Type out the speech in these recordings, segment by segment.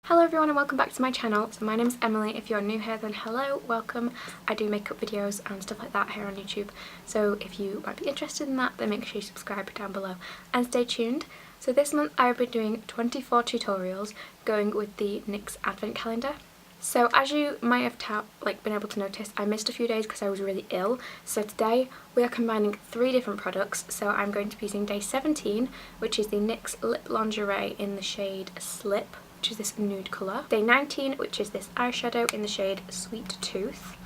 Hello everyone and welcome back to my channel. So my name's Emily. If you're new here then hello, welcome. I do makeup videos and stuff like that here on YouTube. So if you might be interested in that then make sure you subscribe down below and stay tuned. So this month I've been doing 24 tutorials going with the NYX advent calendar. So as you might have been able to notice, I missed a few days because I was really ill. So today we are combining 3 different products. So I'm going to be using day 17, which is the NYX Lip Lingerie in the shade Slip, which is this nude colour. Day 19, which is this eyeshadow in the shade Sweet Tooth.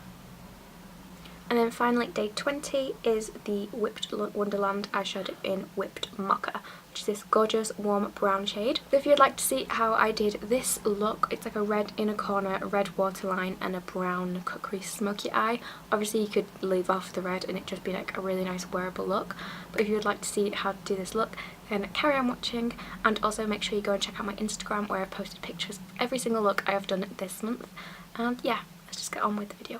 And then finally day 20 is the Whipped Wonderland eyeshadow in Whipped Mocha, which is this gorgeous warm brown shade. So if you'd like to see how I did this look, it's like a red inner corner, a red waterline and a brown cut crease smoky eye. Obviously you could leave off the red and it just be like a really nice wearable look, but if you would like to see how to do this look then carry on watching, and also make sure you go and check out my Instagram where I've posted pictures of every single look I have done this month. And yeah, let's just get on with the video.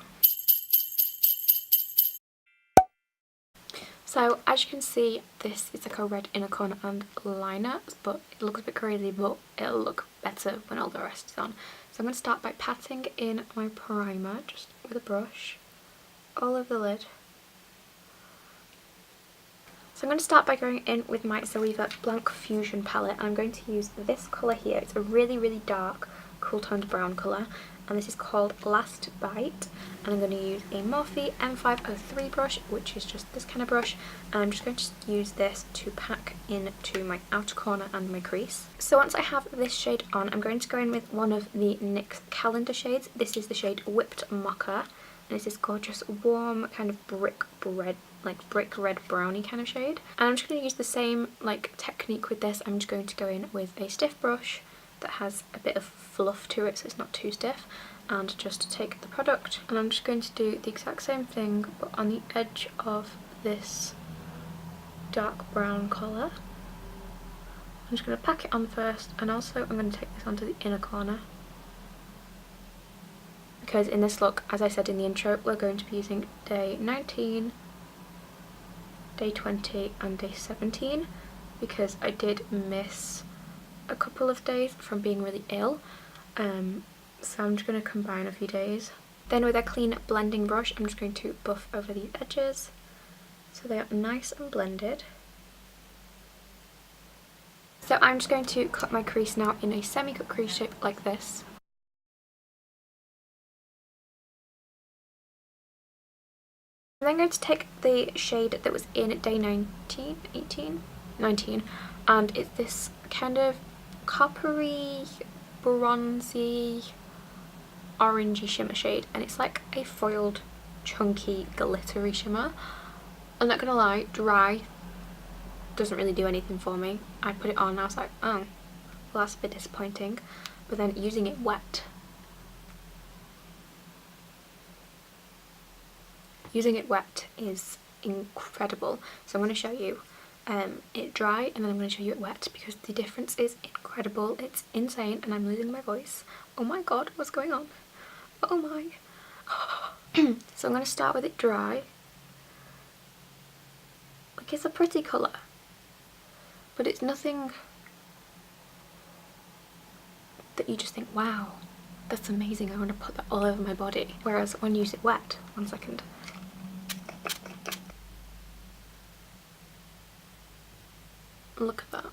So as you can see, this is like a red inner corner and liner, but it looks a bit crazy, but it'll look better when all the rest is on. So I'm going to start by patting in my primer just with a brush all over the lid. So I'm going to start by going in with my Zoeva Blanc Fusion palette, and I'm going to use this colour here. It's a really dark cool toned brown colour, and this is called Last Bite, and I'm going to use a Morphe M503 brush, which is just this kind of brush, and I'm just going to use this to pack into my outer corner and my crease. So once I have this shade on, I'm going to go in with one of the NYX calendar shades. This is the shade Whipped Mocha, and it's this gorgeous warm kind of brick red brownie kind of shade. And I'm just going to use the same technique with this. I'm just going to go in with a stiff brush that has a bit of fluff to it so it's not too stiff, and just take the product, and I'm just going to do the exact same thing but on the edge of this dark brown colour. I'm just going to pack it on first, and also I'm going to take this onto the inner corner, because in this look, as I said in the intro, we're going to be using day 19, day 20 and day 17, because I did miss a couple of days from being really ill, so I'm just going to combine a few days. Then with a clean blending brush I'm just going to buff over the edges so they are nice and blended. So I'm just going to cut my crease now in a semi-cut crease shape like this. I'm then going to take the shade that was in day 19, and it's this kind of coppery, bronzy, orangey shimmer shade, and it's like a foiled, chunky, glittery shimmer. I'm not gonna lie, dry doesn't really do anything for me. I put it on and I was like, oh, well that's a bit disappointing, but then using it wet, is incredible. So I'm going to show you it dry, and then I'm going to show you it wet, because the difference is incredible. It's insane, and I'm losing my voice. Oh my god, what's going on? Oh my. So I'm going to start with it dry. Like, it's a pretty colour, but it's nothing that you just think, wow, that's amazing, I want to put that all over my body. Whereas when you use it wet, 1 second. Look at that.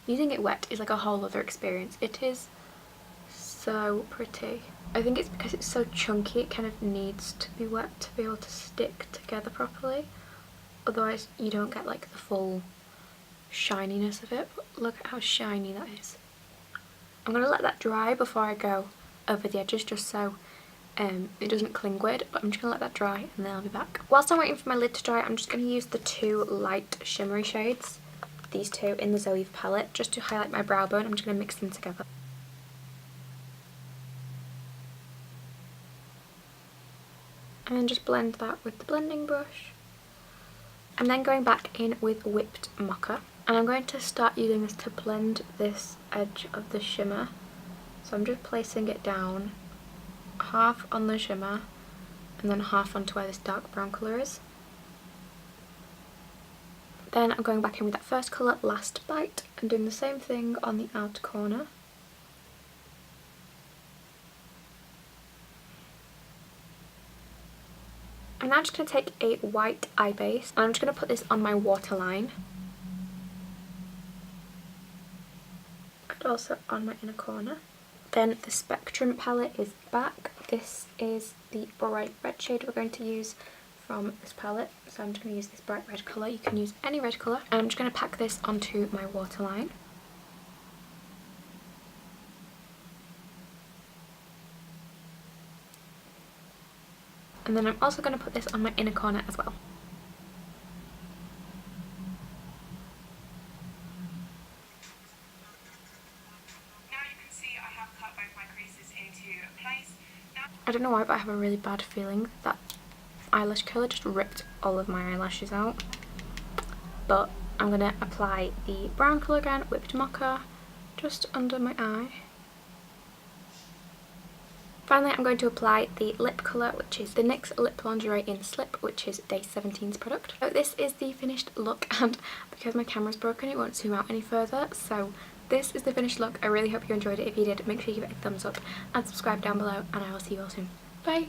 Using it wet is like a whole other experience. It is so pretty. I think it's because it's so chunky, it kind of needs to be wet to be able to stick together properly. Otherwise you don't get like the full shininess of it. But look at how shiny that is. I'm going to let that dry before I go over the edges, just so it doesn't cling weird, but I'm just going to let that dry and then I'll be back. Whilst I'm waiting for my lid to dry, I'm just going to use the 2 light shimmery shades, these 2 in the Zoeva palette, just to highlight my brow bone. I'm just going to mix them together. And then just blend that with the blending brush. I'm then going back in with Whipped Mocha, and I'm going to start using this to blend this edge of the shimmer. So I'm just placing it down, half on the shimmer and then half onto where this dark brown colour is. Then I'm going back in with that first colour, Last Bite, and doing the same thing on the outer corner. I'm now just going to take a white eye base and I'm just going to put this on my waterline. And also on my inner corner. Then the Spectrum palette is back. This is the bright red shade we're going to use from this palette. So I'm just going to use this bright red colour. You can use any red colour. And I'm just going to pack this onto my waterline. And then I'm also going to put this on my inner corner as well. Now you can see I have cut both my creases into place. I don't know why, but I have a really bad feeling that eyelash curler just ripped all of my eyelashes out. But I'm going to apply the brown colour again, Whipped Mocha, just under my eye. Finally, I'm going to apply the lip colour, which is the NYX Lip Lingerie in Slip, which is day 17's product. So this is the finished look, and because my camera's broken, it won't zoom out any further. So this is the finished look. I really hope you enjoyed it. If you did, make sure you give it a thumbs up and subscribe down below, and I will see you all soon. Bye!